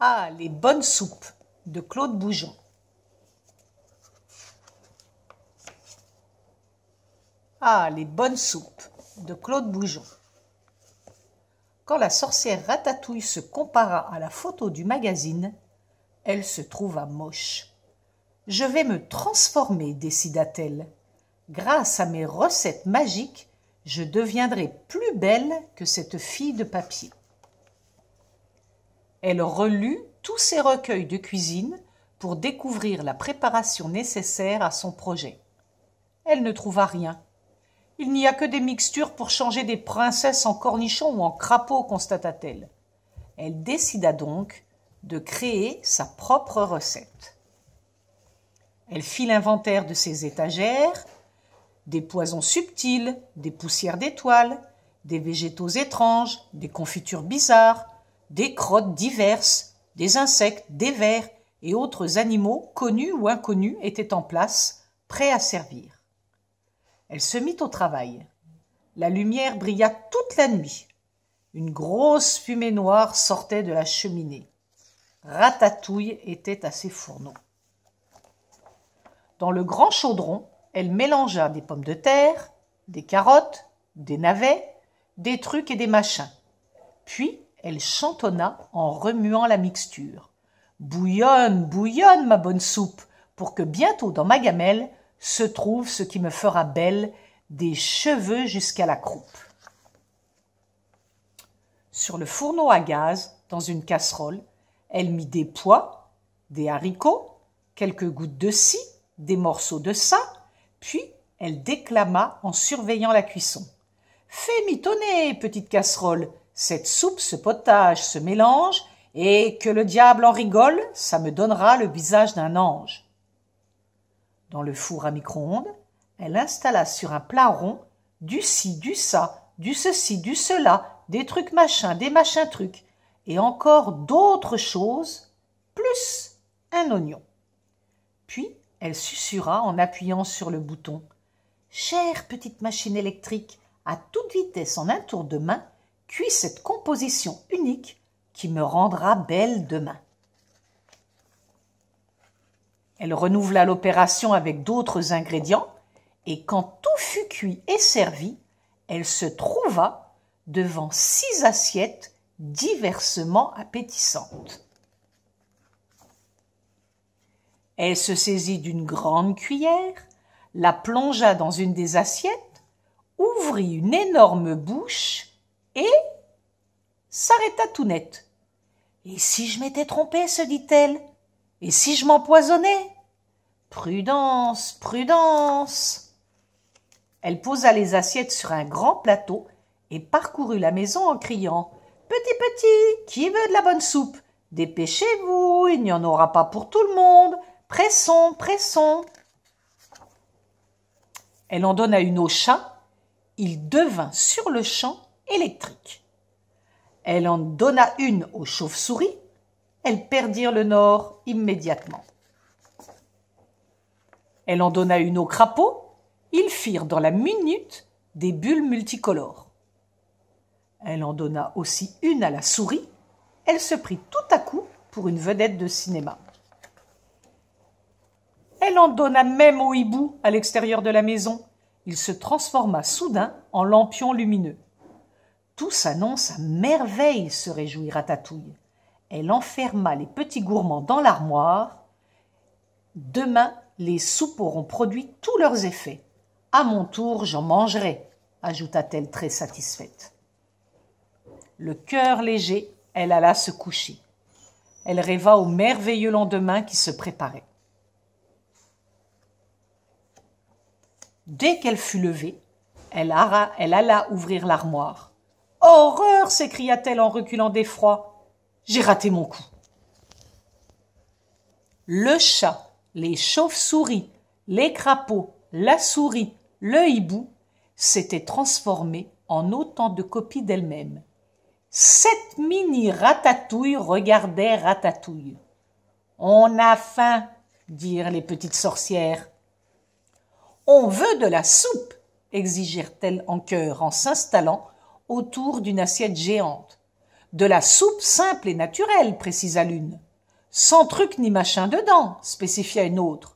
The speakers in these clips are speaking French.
Ah, les bonnes soupes de Claude Boujon. Ah, les bonnes soupes de Claude Boujon. Quand la sorcière Ratatouille se compara à la photo du magazine, elle se trouva moche. « Je vais me transformer, décida-t-elle. Grâce à mes recettes magiques, je deviendrai plus belle que cette fille de papier. » Elle relut tous ses recueils de cuisine pour découvrir la préparation nécessaire à son projet. Elle ne trouva rien. Il n'y a que des mixtures pour changer des princesses en cornichons ou en crapauds, constata-t-elle. Elle décida donc de créer sa propre recette. Elle fit l'inventaire de ses étagères, des poisons subtils, des poussières d'étoiles, des végétaux étranges, des confitures bizarres, des crottes diverses, des insectes, des vers et autres animaux connus ou inconnus étaient en place, prêts à servir. Elle se mit au travail. La lumière brilla toute la nuit. Une grosse fumée noire sortait de la cheminée. Ratatouille était à ses fourneaux. Dans le grand chaudron, elle mélangea des pommes de terre, des carottes, des navets, des trucs et des machins. Puis, elle chantonna en remuant la mixture. « Bouillonne, bouillonne, ma bonne soupe, pour que bientôt dans ma gamelle se trouve ce qui me fera belle, des cheveux jusqu'à la croupe. » Sur le fourneau à gaz, dans une casserole, elle mit des pois, des haricots, quelques gouttes de ci, des morceaux de ça, puis elle déclama en surveillant la cuisson. « Fais mitonner, petite casserole, cette soupe, ce potage, ce mélange, et que le diable en rigole, ça me donnera le visage d'un ange. » Dans le four à micro-ondes, elle installa sur un plat rond du ci, du ça, du ceci, du cela, des trucs machins, des machins trucs, et encore d'autres choses, plus un oignon. Puis elle susurra en appuyant sur le bouton. « Chère petite machine électrique, à toute vitesse en un tour de main, cuis cette composition unique qui me rendra belle demain. » Elle renouvela l'opération avec d'autres ingrédients, et quand tout fut cuit et servi, elle se trouva devant 6 assiettes diversement appétissantes. Elle se saisit d'une grande cuillère, la plongea dans une des assiettes, ouvrit une énorme bouche et s'arrêta tout net. « Et si je m'étais trompée, se dit-elle, et si je m'empoisonnais ? Prudence, prudence !» Elle posa les assiettes sur un grand plateau et parcourut la maison en criant « Petit, petit, qui veut de la bonne soupe ? Dépêchez-vous, il n'y en aura pas pour tout le monde. Pressons, pressons !» Elle en donna une au chat. Il devint sur le champ électrique. Elle en donna une aux chauves-souris. Elles perdirent le nord immédiatement. Elle en donna une aux crapauds. Ils firent dans la minute des bulles multicolores. Elle en donna aussi une à la souris. Elle se prit tout à coup pour une vedette de cinéma. Elle en donna même au hibou à l'extérieur de la maison. Il se transforma soudain en lampion lumineux. Tout s'annonce à merveille, se réjouit Ratatouille. Elle enferma les petits gourmands dans l'armoire. Demain, les soupes auront produit tous leurs effets. À mon tour, j'en mangerai, ajouta-t-elle très satisfaite. Le cœur léger, elle alla se coucher. Elle rêva au merveilleux lendemain qui se préparait. Dès qu'elle fut levée, elle alla ouvrir l'armoire. « Horreur !» s'écria-t-elle en reculant d'effroi. « J'ai raté mon coup. » Le chat, les chauves-souris, les crapauds, la souris, le hibou s'étaient transformés en autant de copies d'elles-mêmes. 7 mini-ratatouilles regardaient Ratatouille. « On a faim !» dirent les petites sorcières. « On veut de la soupe !» exigèrent-elles en chœur en s'installant autour d'une assiette géante. De la soupe simple et naturelle, précisa l'une. Sans truc ni machin dedans, spécifia une autre.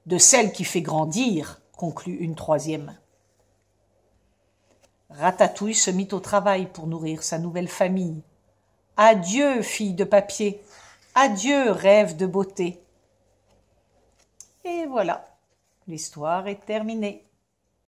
De celle qui fait grandir, conclut une troisième. Ratatouille se mit au travail pour nourrir sa nouvelle famille. Adieu, fille de papier. Adieu, rêve de beauté. Et voilà, l'histoire est terminée.